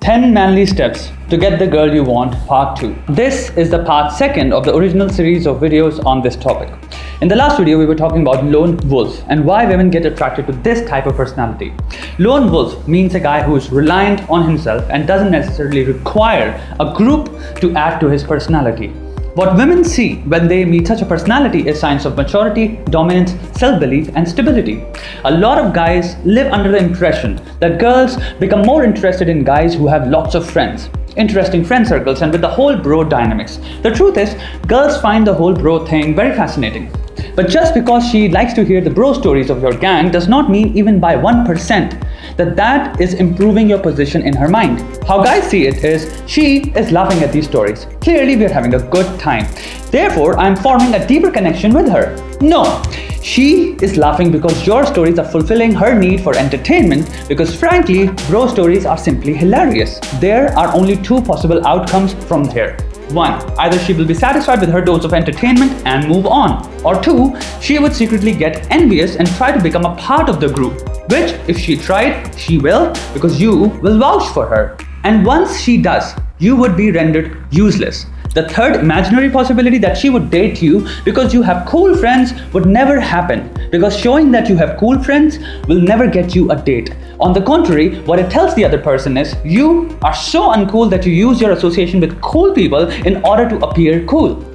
10 manly steps to get the girl you want, part 2. This is the part 2 of the original series of videos on this topic. In the last video, we were talking about lone wolf and why women get attracted to this type of personality. Lone wolf means a guy who is reliant on himself and doesn't necessarily require a group to add to his personality. What women see when they meet such a personality is signs of maturity, dominance, self-belief, and stability. A lot of guys live under the impression that girls become more interested in guys who have lots of friends, interesting friend circles, and with the whole bro dynamics. The truth is, girls find the whole bro thing very fascinating. But just because she likes to hear the bro stories of your gang does not mean even by 1% that is improving your position in her mind. How guys see it is, she is laughing at these stories. Clearly we are having a good time. Therefore, I am forming a deeper connection with her. No, she is laughing because your stories are fulfilling her need for entertainment, because frankly, bro stories are simply hilarious. There are only two possible outcomes from here. 1. Either she will be satisfied with her dose of entertainment and move on. Or 2. She would secretly get envious and try to become a part of the group. Which, if she tried, she will, because you will vouch for her. And once she does, you would be rendered useless. The third imaginary possibility, that she would date you because you have cool friends, would never happen, because showing that you have cool friends will never get you a date. On the contrary, what it tells the other person is, you are so uncool that you use your association with cool people in order to appear cool.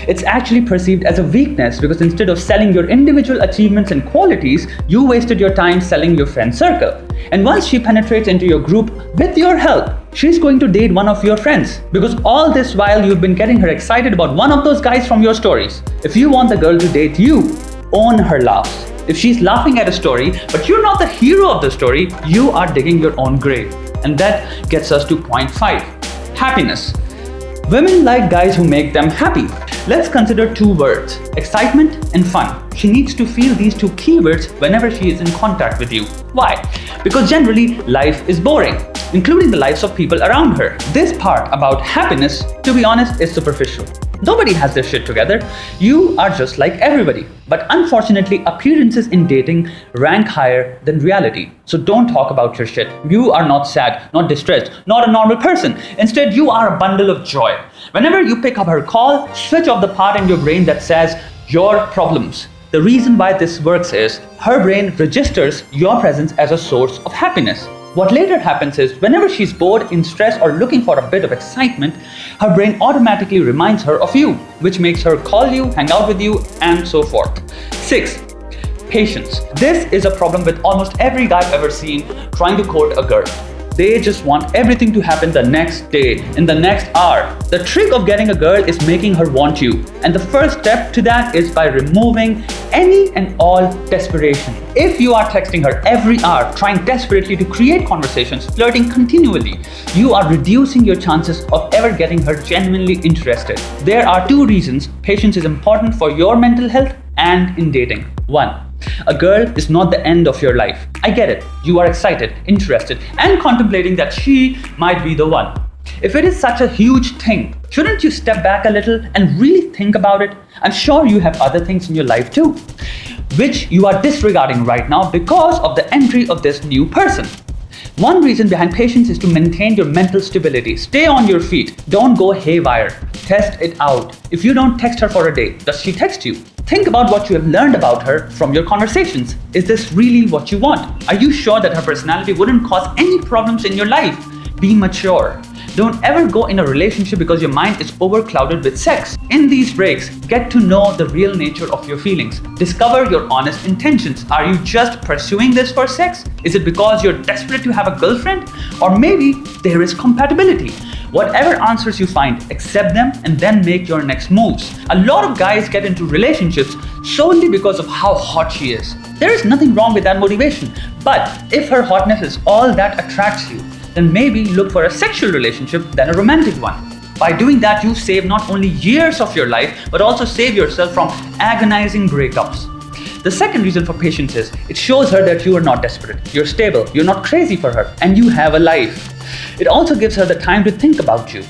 It's actually perceived as a weakness, because instead of selling your individual achievements and qualities, you wasted your time selling your friend circle. And once she penetrates into your group with your help, she's going to date one of your friends, because all this while you've been getting her excited about one of those guys from your stories. If you want the girl to date you, own her laughs. If she's laughing at a story, but you're not the hero of the story, you are digging your own grave. And that gets us to point 5. Happiness. Women like guys who make them happy. Let's consider two words, excitement and fun. She needs to feel these two keywords whenever she is in contact with you. Why? Because generally, life is boring, including the lives of people around her. This part about happiness, to be honest, is superficial. Nobody has their shit together. You are just like everybody. But unfortunately, appearances in dating rank higher than reality. So don't talk about your shit. You are not sad, not distressed, not a normal person. Instead, you are a bundle of joy. Whenever you pick up her call, switch off the part in your brain that says your problems. The reason why this works is, her brain registers your presence as a source of happiness. What later happens is, whenever she's bored, in stress, or looking for a bit of excitement, her brain automatically reminds her of you, which makes her call you, hang out with you, and so forth. 6. Patience. This is a problem with almost every guy I've ever seen trying to court a girl. They just want everything to happen the next day, in the next hour. The trick of getting a girl is making her want you. And the first step to that is by removing any and all desperation. If you are texting her every hour, trying desperately to create conversations, flirting continually, you are reducing your chances of ever getting her genuinely interested. There are 2 reasons patience is important for your mental health and in dating. 1. A girl is not the end of your life. I get it. You are excited, interested, and contemplating that she might be the one. If it is such a huge thing, shouldn't you step back a little and really think about it? I'm sure you have other things in your life too, which you are disregarding right now because of the entry of this new person. One reason behind patience is to maintain your mental stability. Stay on your feet. Don't go haywire. Test it out. If you don't text her for a day, does she text you? Think about what you have learned about her from your conversations. Is this really what you want? Are you sure that her personality wouldn't cause any problems in your life? Be mature. Don't ever go in a relationship because your mind is overclouded with sex. In these breaks, get to know the real nature of your feelings. Discover your honest intentions. Are you just pursuing this for sex? Is it because you're desperate to have a girlfriend? Or maybe there is compatibility. Whatever answers you find, accept them and then make your next moves. A lot of guys get into relationships solely because of how hot she is. There is nothing wrong with that motivation. But if her hotness is all that attracts you, then maybe look for a sexual relationship than a romantic one. By doing that, you save not only years of your life, but also save yourself from agonizing breakups. The second reason for patience is, it shows her that you are not desperate, you're stable, you're not crazy for her, and you have a life. It also gives her the time to think about you.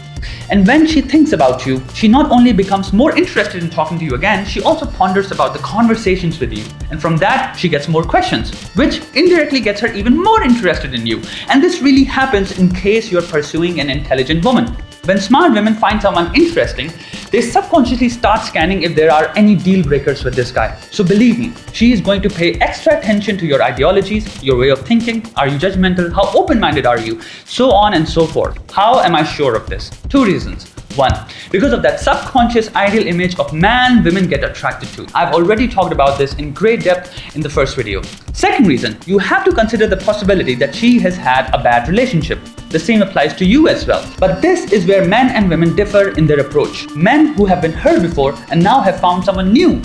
And when she thinks about you, she not only becomes more interested in talking to you again, she also ponders about the conversations with you. And from that, she gets more questions, which indirectly gets her even more interested in you. And this really happens in case you're pursuing an intelligent woman. When smart women find someone interesting, they subconsciously start scanning if there are any deal breakers with this guy. So believe me, she is going to pay extra attention to your ideologies, your way of thinking, are you judgmental, how open-minded are you, so on and so forth. How am I sure of this? 2 reasons. 1. Because of that subconscious ideal image of man women get attracted to. I've already talked about this in great depth in the first video. 2nd reason, you have to consider the possibility that she has had a bad relationship. The same applies to you as well. But this is where men and women differ in their approach. Men who have been hurt before and now have found someone new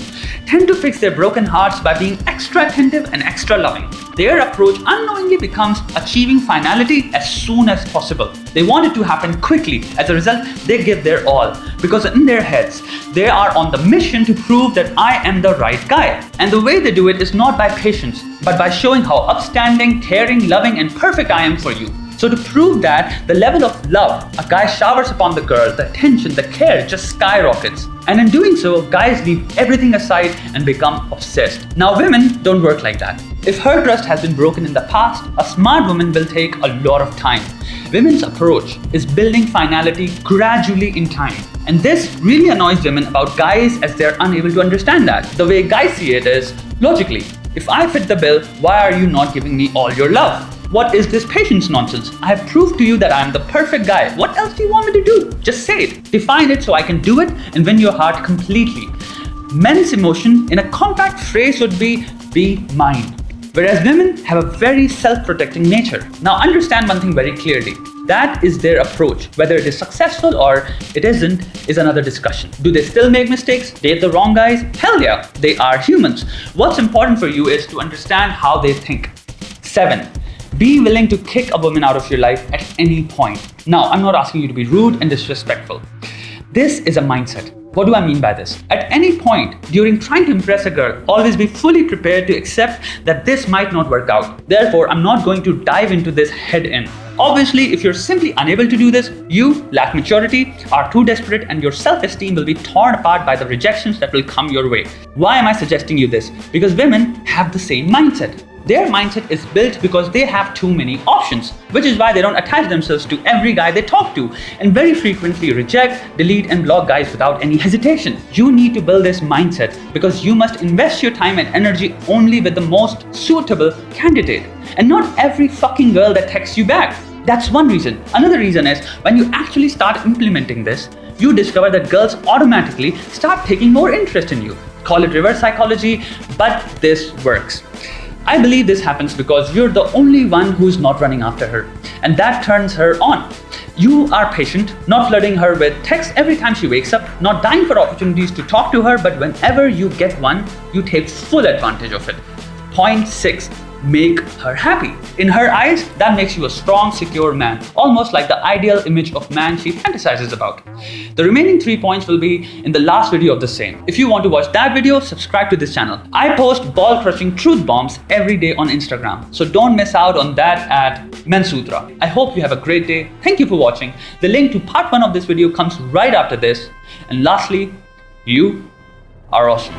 tend to fix their broken hearts by being extra attentive and extra loving. Their approach unknowingly becomes achieving finality as soon as possible. They want it to happen quickly. As a result, they give their all, because in their heads, they are on the mission to prove that I am the right guy. And the way they do it is not by patience, but by showing how upstanding, caring, loving, and perfect I am for you. So to prove that, the level of love a guy showers upon the girl, the attention, the care just skyrockets. And in doing so, guys leave everything aside and become obsessed. Now, women don't work like that. If her trust has been broken in the past, a smart woman will take a lot of time. Women's approach is building finality gradually in time. And this really annoys women about guys, as they're unable to understand that. The way guys see it is, logically, if I fit the bill, why are you not giving me all your love? What is this patience nonsense? I have proved to you that I am the perfect guy. What else do you want me to do? Just say it. Define it so I can do it and win your heart completely. Men's emotion in a compact phrase would be mine. Whereas women have a very self-protecting nature. Now understand one thing very clearly. That is their approach. Whether it is successful or it isn't is another discussion. Do they still make mistakes? Date the wrong guys? Hell yeah, they are humans. What's important for you is to understand how they think. 7. Be willing to kick a woman out of your life at any point. Now, I'm not asking you to be rude and disrespectful. This is a mindset. What do I mean by this? At any point during trying to impress a girl, always be fully prepared to accept that this might not work out. Therefore, I'm not going to dive into this head in. Obviously, if you're simply unable to do this, you lack maturity, are too desperate, and your self-esteem will be torn apart by the rejections that will come your way. Why am I suggesting you this? Because women have the same mindset. Their mindset is built because they have too many options, which is why they don't attach themselves to every guy they talk to and very frequently reject, delete, and block guys without any hesitation. You need to build this mindset because you must invest your time and energy only with the most suitable candidate and not every fucking girl that texts you back. That's one reason. Another reason is when you actually start implementing this, you discover that girls automatically start taking more interest in you. Call it reverse psychology, but this works. I believe this happens because you're the only one who's not running after her, and that turns her on. You are patient, not flooding her with texts every time she wakes up, not dying for opportunities to talk to her, but whenever you get one, you take full advantage of it. Point 6. Make her happy. In her eyes, that makes you a strong, secure man, almost like the ideal image of man she fantasizes about. The remaining 3 points will be in the last video of the same. If you want to watch that video, subscribe to this channel. I post ball-crushing truth bombs every day on Instagram, so don't miss out on that at Mensutra. I hope you have a great day. Thank you for watching. The link to part 1 of this video comes right after this. And lastly, you are awesome.